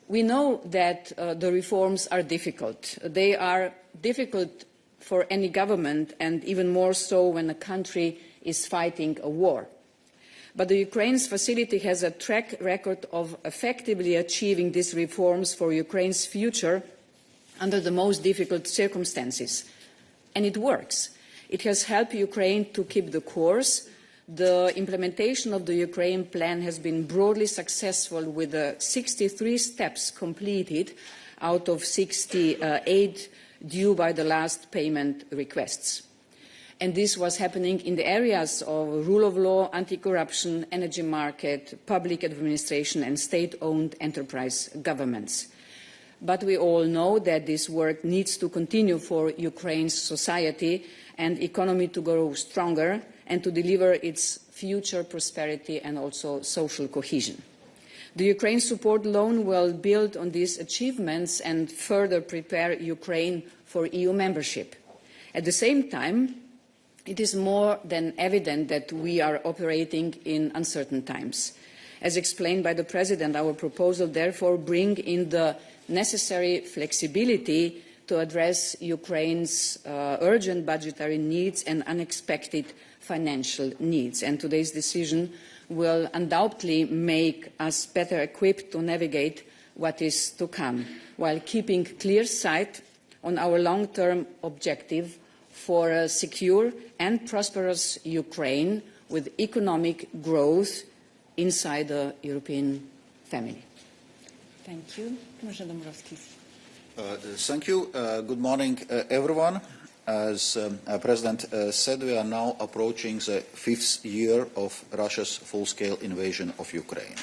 We know that the reforms are difficult. They are difficult for any government, and even more so when a country is fighting a war. But the Ukraine's facility has a track record of effectively achieving these reforms for Ukraine's future under the most difficult circumstances. And it works. It has helped Ukraine to keep the course. The implementation of the Ukraine plan has been broadly successful, with 63 steps completed out of 68 due by the last payment requests. And this was happening in the areas of rule of law, anti-corruption, energy market, public administration and state-owned enterprise governments. But we all know that this work needs to continue for Ukraine's society and economy to grow stronger and to deliver its future prosperity and also social cohesion. The Ukraine support loan will build on these achievements and further prepare Ukraine for EU membership. At the same time, it is more than evident that we are operating in uncertain times. As explained by the President, our proposal therefore brings in the necessary flexibility to address Ukraine's urgent budgetary needs and unexpected financial needs. And today's decision will undoubtedly make us better equipped to navigate what is to come, while keeping clear sight on our long-term objective for a secure and prosperous Ukraine with economic growth inside the European family. Thank you. Commissioner Dombrovskis. Thank you. Good morning, everyone. As President said, we are now approaching the 5th year of Russia's full-scale invasion of Ukraine.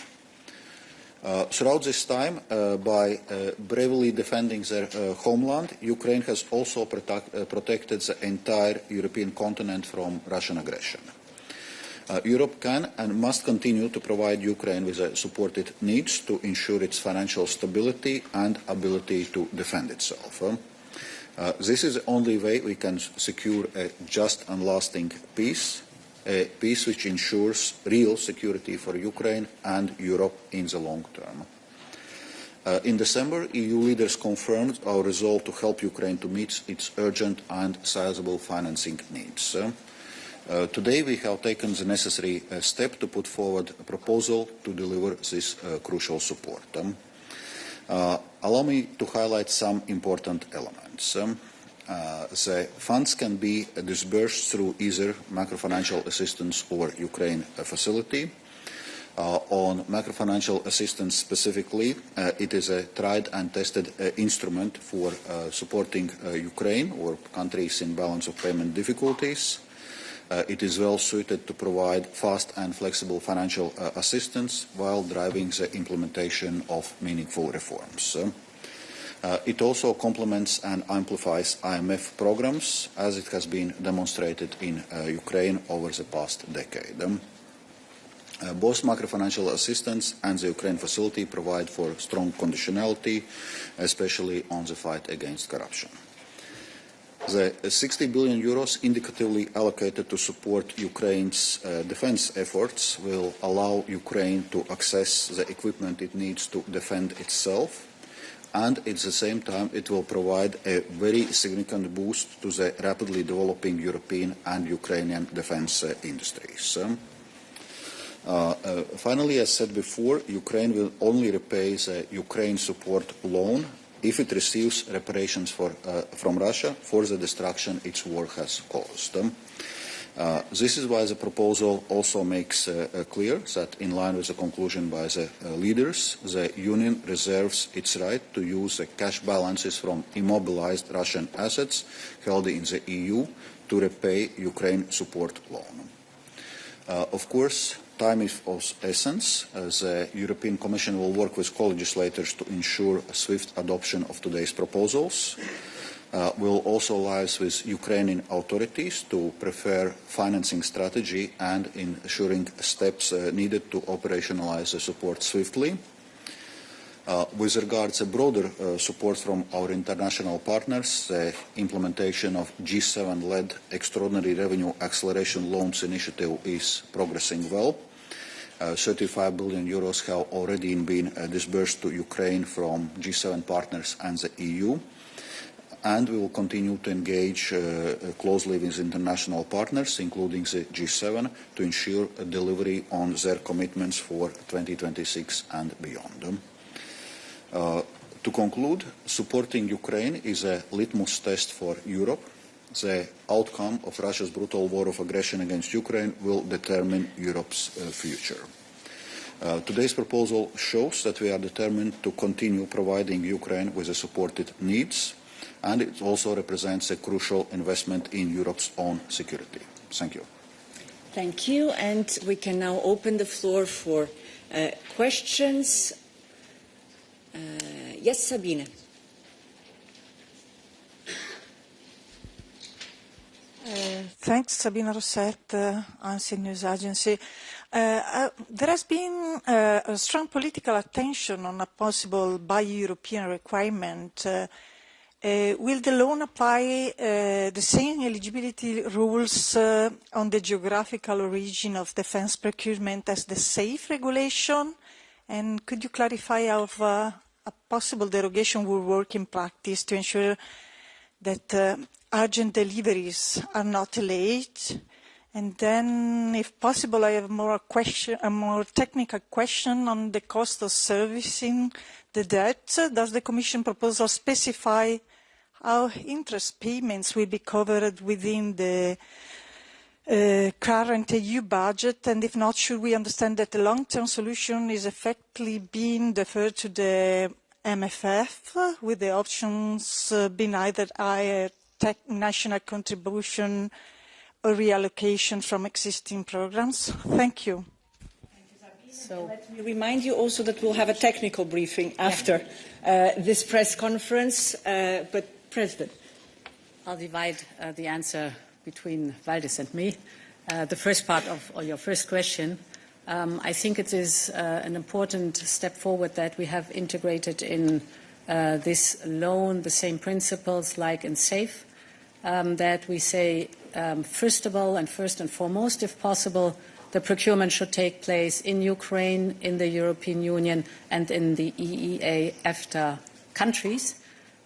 Throughout this time, by bravely defending their homeland, Ukraine has also protected the entire European continent from Russian aggression. Europe can and must continue to provide Ukraine with the support it needs to ensure its financial stability and ability to defend itself. This is the only way we can secure a just and lasting peace, a peace which ensures real security for Ukraine and Europe in the long term. In December, EU leaders confirmed our resolve to help Ukraine to meet its urgent and sizable financing needs. Today, we have taken the necessary step to put forward a proposal to deliver this crucial support. Allow me to highlight some important elements. The funds can be disbursed through either macrofinancial assistance or Ukraine facility. On macrofinancial assistance specifically, it is a tried and tested instrument for supporting Ukraine or countries in balance of payment difficulties. It is well suited to provide fast and flexible financial assistance while driving the implementation of meaningful reforms. It also complements and amplifies IMF programs, as it has been demonstrated in Ukraine over the past decade. Both macrofinancial assistance and the Ukraine facility provide for strong conditionality, especially on the fight against corruption. The 60 billion euros indicatively allocated to support Ukraine's defense efforts will allow Ukraine to access the equipment it needs to defend itself, and at the same time it will provide a very significant boost to the rapidly developing European and Ukrainian defense industries. Finally, as said before, Ukraine will only repay the Ukraine support loan if it receives reparations from Russia for the destruction its war has caused. This is why the proposal also makes clear that, in line with the conclusion by the leaders, the Union reserves its right to use the cash balances from immobilized Russian assets held in the EU to repay Ukraine support loan. Of course, time is of essence. The European Commission will work with co-legislators to ensure a swift adoption of today's proposals. We'll also liaise with Ukrainian authorities to prepare financing strategy and ensuring steps needed to operationalize the support swiftly. With regards to broader support from our international partners, the implementation of G7-led Extraordinary Revenue Acceleration Loans initiative is progressing well. 35 billion euros have already been disbursed to Ukraine from G7 partners and the EU. And we will continue to engage closely with international partners, including the G7, to ensure a delivery on their commitments for 2026 and beyond. To conclude, supporting Ukraine is a litmus test for Europe. The outcome of Russia's brutal war of aggression against Ukraine will determine Europe's future. Today's proposal shows that we are determined to continue providing Ukraine with the support it needs, and it also represents a crucial investment in Europe's own security. Thank you. Thank you, and we can now open the floor for questions. Yes, Sabine. Thanks, Sabine Rosset, ANSI News Agency. There has been a strong political attention on a possible bi-European requirement. Will the loan apply the same eligibility rules on the geographical origin of defence procurement as the SAFE regulation? And could you clarify how a possible derogation will work in practice to ensure that urgent deliveries are not late? And then, if possible, I have a more technical question on the cost of servicing the debt. Does the Commission proposal specify how interest payments will be covered within the current EU budget? And if not, should we understand that the long-term solution is effectively being deferred to the MFF, with the options being either higher national contribution or reallocation from existing programs? Thank you. So let me remind you also that we'll have a technical briefing after this press conference. But President, I'll divide the answer between Valdis and me. The first part of your first question, I think it is an important step forward that we have integrated in this loan the same principles like in SAFE, that we say, first of all and first and foremost, if possible, the procurement should take place in Ukraine, in the European Union, and in the EEA EFTA countries.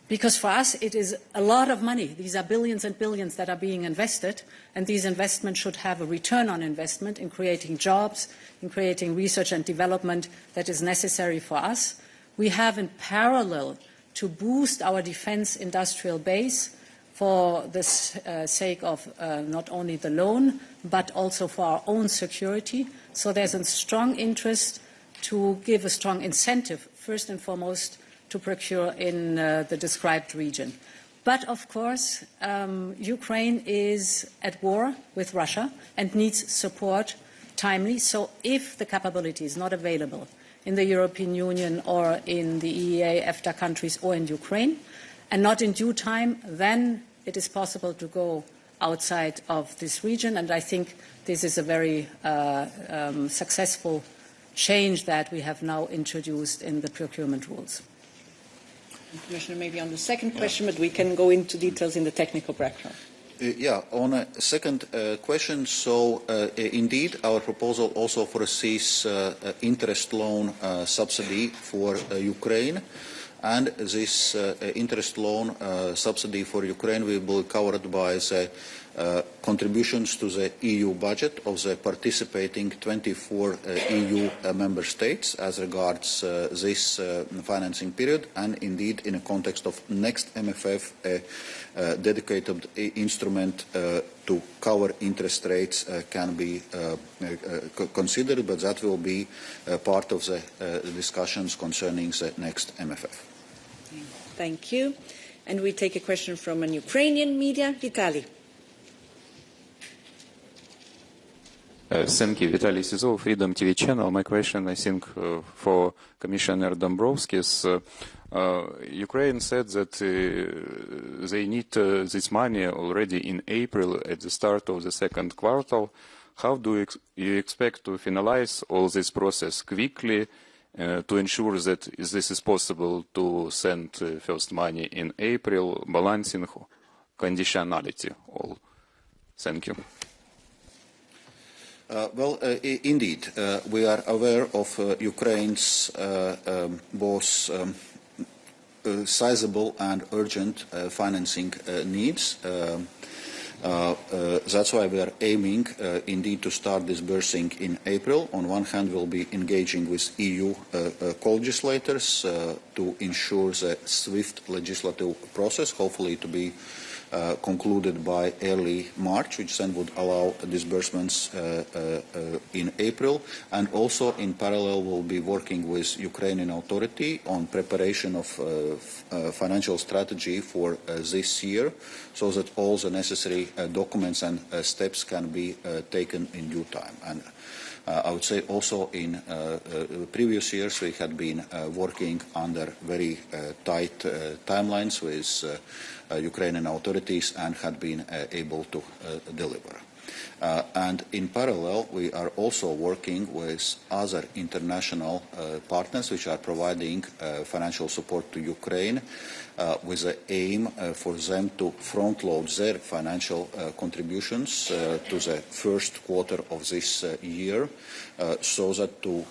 Because for us, it is a lot of money. These are billions and billions that are being invested, and these investments should have a return on investment in creating jobs, in creating research and development that is necessary for us. We have, in parallel, to boost our defence industrial base for the sake of not only the loan, but also for our own security. So there's a strong interest to give a strong incentive, first and foremost, to procure in the described region. But, of course, Ukraine is at war with Russia and needs support timely. So if the capability is not available in the European Union or in the EEA, EFTA countries or in Ukraine, and not in due time, then it is possible to go outside of this region. And I think this is a very successful change that we have now introduced in the procurement rules. Commissioner, maybe on the second question, but we can go into details in the technical background. On a second question, so indeed our proposal also foresees interest loan subsidy for Ukraine, and this interest loan subsidy for Ukraine will be covered by the contributions to the EU budget of the participating 24 EU member states as regards this financing period, and indeed in the context of next MFF a dedicated instrument to cover interest rates can be considered, but that will be part of the discussions concerning the next MFF. Thank you. And we take a question from an Ukrainian media, Vitaly. Thank you. Vitaly Sizov, Freedom TV channel. My question, I think, for Commissioner Dombrovskis. Ukraine said that they need this money already in April at the start of the second quarter. How do you expect to finalize all this process quickly to ensure that this is possible to send first money in April, balancing conditionality all? Thank you. Indeed, we are aware of Ukraine's both sizable and urgent financing needs. That's why we are aiming indeed to start disbursing in April. On one hand, we'll be engaging with EU co-legislators to ensure the swift legislative process, hopefully to be concluded by early March, which then would allow disbursements in April. And also, in parallel, we'll be working with Ukrainian authority on preparation of financial strategy for this year, so that all the necessary documents and steps can be taken in due time. And I would say also in previous years we had been working under very tight timelines with Ukrainian authorities and had been able to deliver. And in parallel, we are also working with other international partners which are providing financial support to Ukraine with the aim for them to front-load their financial contributions to the first quarter of this year, so that to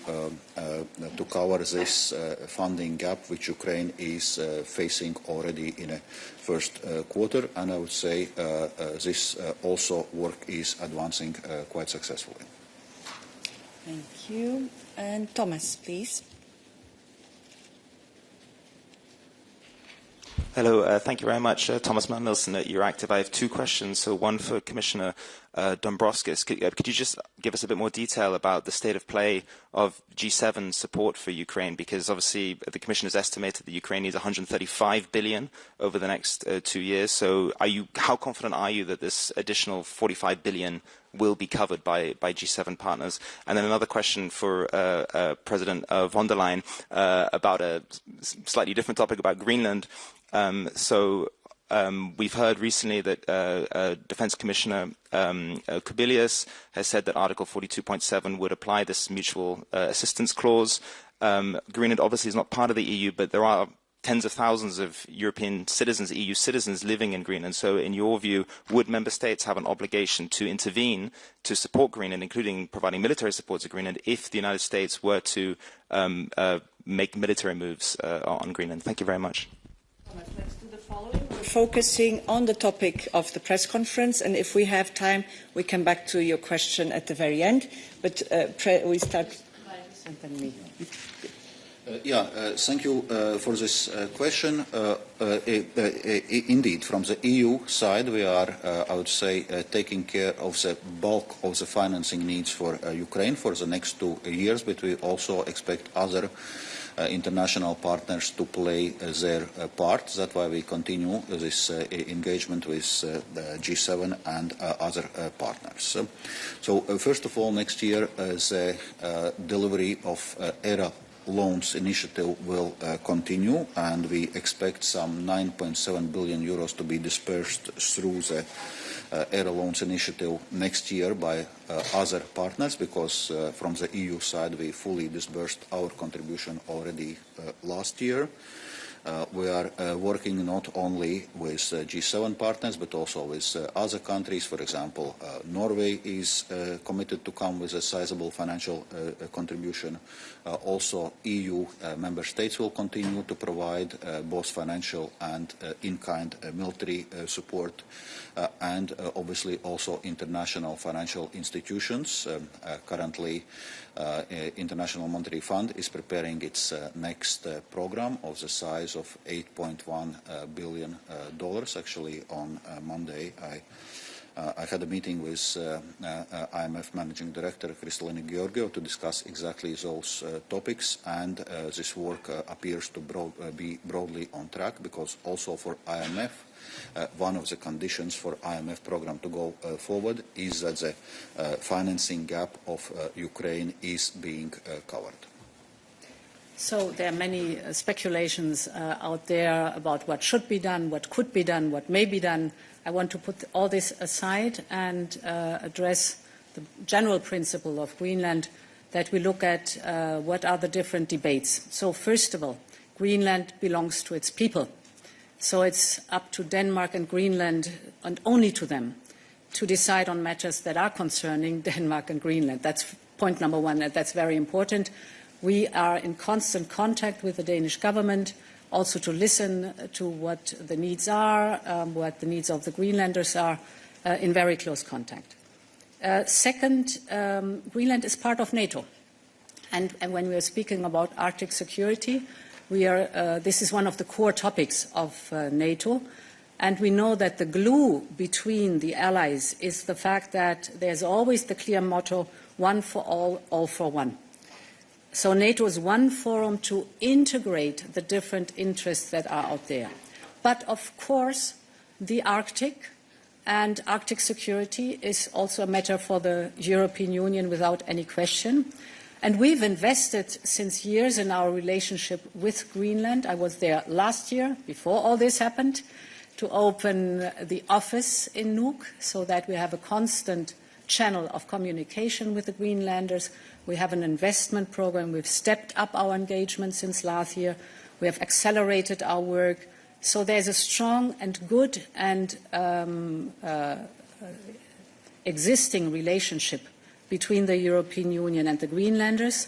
cover this funding gap which Ukraine is facing already in a first quarter. And I would say this also work is advancing quite successfully. Thank you. And Thomas, please. Hello, thank you very much. Thomas Mann-Nielsen at Euractiv. I have two questions. So one for Commissioner Dombrovskis. Could you just give us a bit more detail about the state of play of G7 support for Ukraine? Because obviously the Commission has estimated that Ukraine needs 135 billion over the next 2 years. So how confident are you that this additional 45 billion will be covered by G7 partners? And then another question for President von der Leyen about a slightly different topic about Greenland. We've heard recently that Defence Commissioner Kubilius has said that Article 42.7 would apply this mutual assistance clause. Greenland obviously is not part of the EU, but there are tens of thousands of European citizens, EU citizens living in Greenland. So in your view, would member states have an obligation to intervene to support Greenland, including providing military support to Greenland, if the United States were to make military moves on Greenland? Thank you very much. Let's do the following. We're focusing on the topic of the press conference, and if we have time, we come back to your question at the very end. But we start. Thank you for this question. Indeed, from the EU side, we are, I would say, taking care of the bulk of the financing needs for Ukraine for the next 2 years, but we also expect other international partners to play their part. That's why we continue this engagement with G7 and other partners. So first of all, next year, the delivery of ERA loans initiative will continue, and we expect some 9.7 billion euros to be dispersed through the ERA loans initiative next year by other partners, because from the EU side we fully disbursed our contribution already last year. We are working not only with G7 partners but also with other countries. For example, Norway is committed to come with a sizable financial contribution. Also, EU member states will continue to provide both financial and in-kind military support, and obviously also international financial institutions. Currently, International Monetary Fund is preparing its next program of the size of $8.1 billion. Actually, on Monday, I had a meeting with IMF Managing Director Kristalina Georgieva to discuss exactly those topics, and this work appears to be broadly on track, because also for IMF, one of the conditions for IMF program to go forward is that the financing gap of Ukraine is being covered. So there are many speculations out there about what should be done, what could be done, what may be done. I want to put all this aside and address the general principle of Greenland, that we look at what are the different debates. So first of all, Greenland belongs to its people. So it's up to Denmark and Greenland, and only to them, to decide on matters that are concerning Denmark and Greenland. That's point number one, and that's very important. We are in constant contact with the Danish government, also to listen to what the needs are, what the needs of the Greenlanders are, in very close contact. Second, Greenland is part of NATO. And when we are speaking about Arctic security, this is one of the core topics of NATO. And we know that the glue between the allies is the fact that there's always the clear motto, one for all for one. So NATO is one forum to integrate the different interests that are out there. But of course, the Arctic and Arctic security is also a matter for the European Union without any question. And we've invested since years in our relationship with Greenland. I was there last year, before all this happened, to open the office in Nuuk so that we have a constant channel of communication with the Greenlanders. We have an investment program. We've stepped up our engagement since last year. We have accelerated our work. So there's a strong and good and existing relationship between the European Union and the Greenlanders.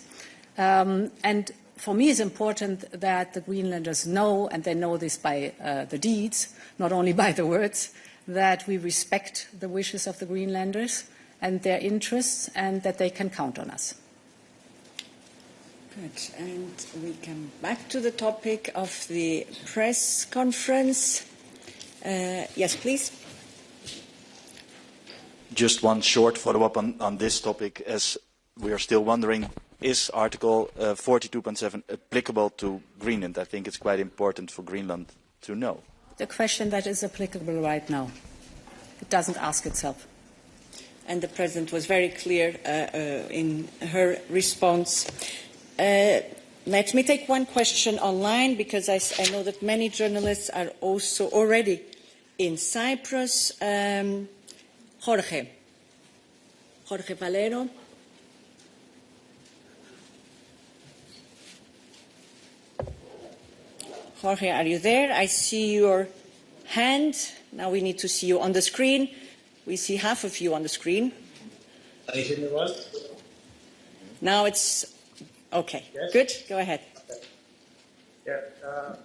And for me, it's important that the Greenlanders know, and they know this by the deeds, not only by the words, that we respect the wishes of the Greenlanders and their interests, and that they can count on us. Good. And we come back to the topic of the press conference. Yes, please. Just one short follow-up on this topic, as we are still wondering, is Article 42.7 applicable to Greenland? I think it's quite important for Greenland to know. The question that is applicable right now. It doesn't ask itself. And the President was very clear in her response. Let me take one question online, because I know that many journalists are also already in Cyprus. Jorge Valero. Jorge, are you there? I see your hand. Now we need to see you on the screen. We see half of you on the screen. Can you hear me well? Now it's okay. Yes? Good. Go ahead. Okay. Yeah.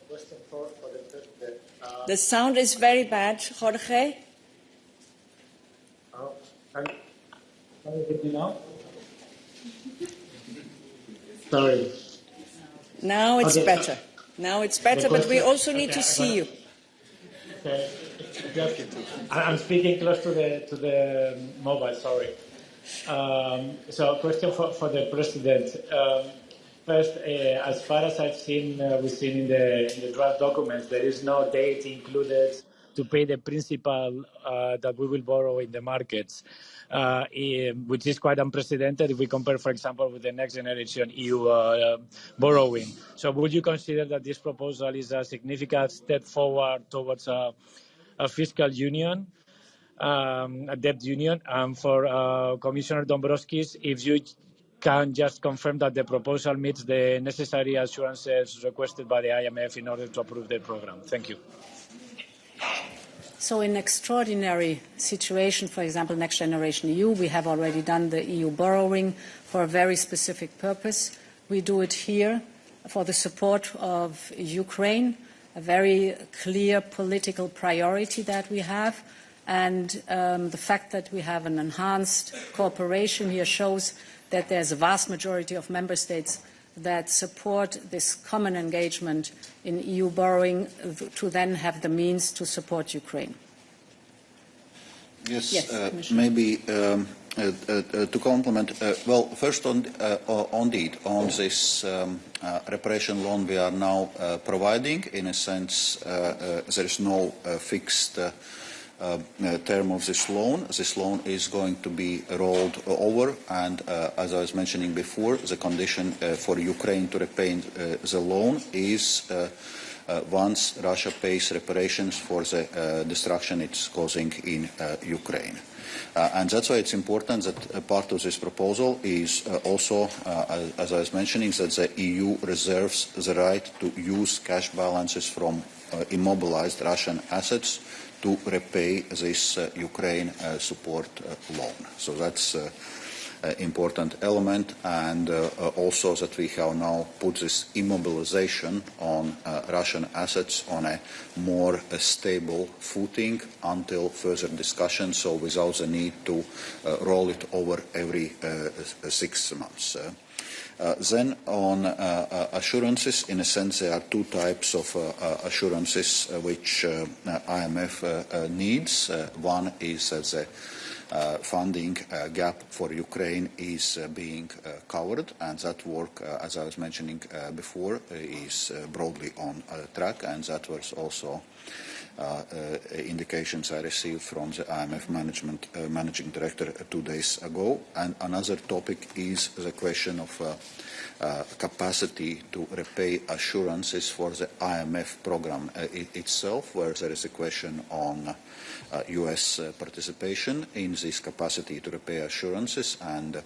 Question for the President. The sound is very bad, Jorge. Can you hear me now? Sorry. Now it's Okay, better. Now it's better, but we also need to see you. Okay. I'm speaking close to the mobile. Sorry. So, a question for the President. First, as far as I've seen, we've seen in the draft documents, there is no date included to pay the principal that we will borrow in the markets, which is quite unprecedented if we compare, for example, with the next generation EU borrowing. So would you consider that this proposal is a significant step forward towards a fiscal union, a debt union? And for Commissioner Dombrovskis, if you can just confirm that the proposal meets the necessary assurances requested by the IMF in order to approve the program. Thank you. So in extraordinary situation, for example, Next Generation EU, we have already done the EU borrowing for a very specific purpose. We do it here for the support of Ukraine, a very clear political priority that we have. And the fact that we have an enhanced cooperation here shows that there's a vast majority of member states that support this common engagement in EU borrowing to then have the means to support Ukraine. Yes, maybe to complement, well, first on this reparation loan we are now providing, in a sense, there is no fixed term of this loan. This loan is going to be rolled over, and as I was mentioning before, the condition for Ukraine to repay the loan is once Russia pays reparations for the destruction it's causing in Ukraine. And that's why it's important that part of this proposal is also, as I was mentioning, that the EU reserves the right to use cash balances from immobilized Russian assets to repay this Ukraine support loan. So that's important element, and also that we have now put this immobilization on Russian assets on a more stable footing until further discussion, so without the need to roll it over every 6 months. Then on assurances, in a sense, there are two types of assurances which IMF needs. One is the funding gap for Ukraine is being covered, and that work, as I was mentioning before, is broadly on track, and that was also indications I received from the IMF managing director 2 days ago. And another topic is the question of capacity to repay assurances for the IMF program itself, where there is a question on US participation in this capacity to repay assurances, and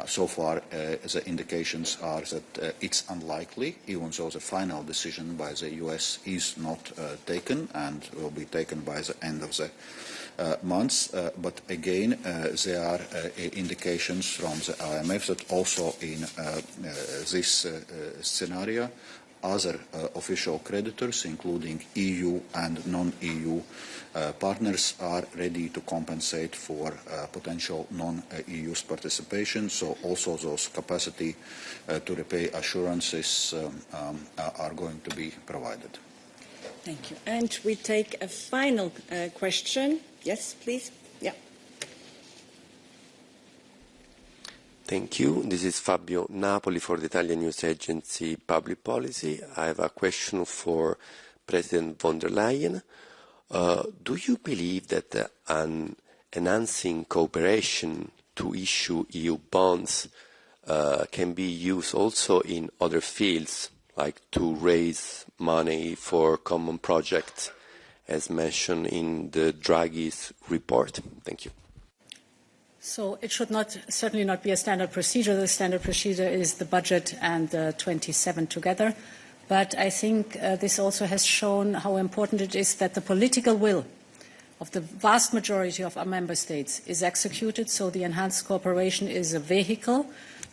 so far the indications are that it's unlikely, even though the final decision by the US is not taken and will be taken by the end of the month. But again, there are indications from the IMF that also in this scenario, other official creditors, including EU and non-EU partners, are ready to compensate for potential non-EU's participation. So also those capacity to repay assurances are going to be provided. Thank you. And we take a final question. Yes, please. Yeah. Thank you. This is Fabio Napoli for the Italian news agency Public Policy. I have a question for President von der Leyen. Do you believe that enhancing cooperation to issue EU bonds can be used also in other fields, like to raise money for common projects, as mentioned in the Draghi's report? Thank you. So it should certainly not be a standard procedure. The standard procedure is the budget and the 27 together. But I think this also has shown how important it is that the political will of the vast majority of our member states is executed. So the enhanced cooperation is a vehicle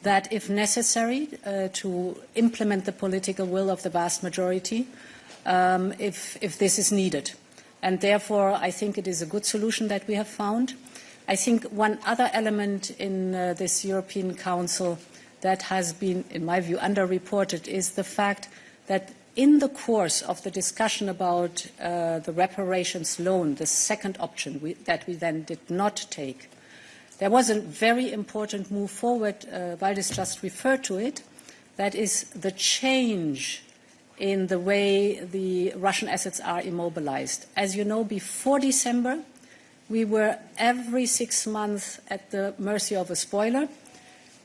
that, if necessary, to implement the political will of the vast majority, if this is needed. And therefore, I think it is a good solution that we have found. I think one other element in this European Council that has been, in my view, underreported is the fact that in the course of the discussion about the reparations loan, the second option that we then did not take, there was a very important move forward. Valdis just referred to it. That is the change in the way the Russian assets are immobilized. As you know, before December, we were every 6 months at the mercy of a spoiler.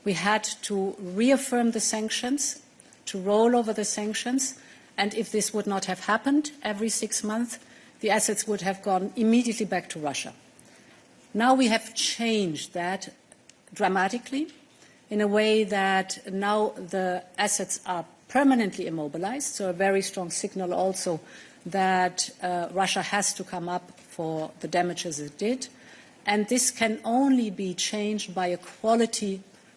We had to reaffirm the sanctions, to roll over the sanctions, and if this would not have happened every 6 months, the assets would have gone immediately back to Russia. Now we have changed that dramatically in a way that now the assets are permanently immobilized, so a very strong signal also that Russia has to come up for the damages it did. And this can only be changed by a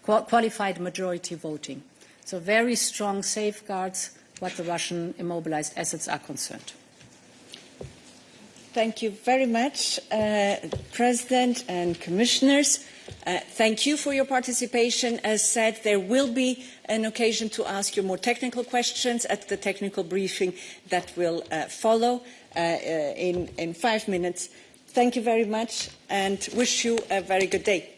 qualified majority voting. So very strong safeguards what the Russian immobilized assets are concerned. Thank you very much, President and Commissioners. Thank you for your participation. As said, there will be an occasion to ask you more technical questions at the technical briefing that will follow in 5 minutes. Thank you very much and wish you a very good day.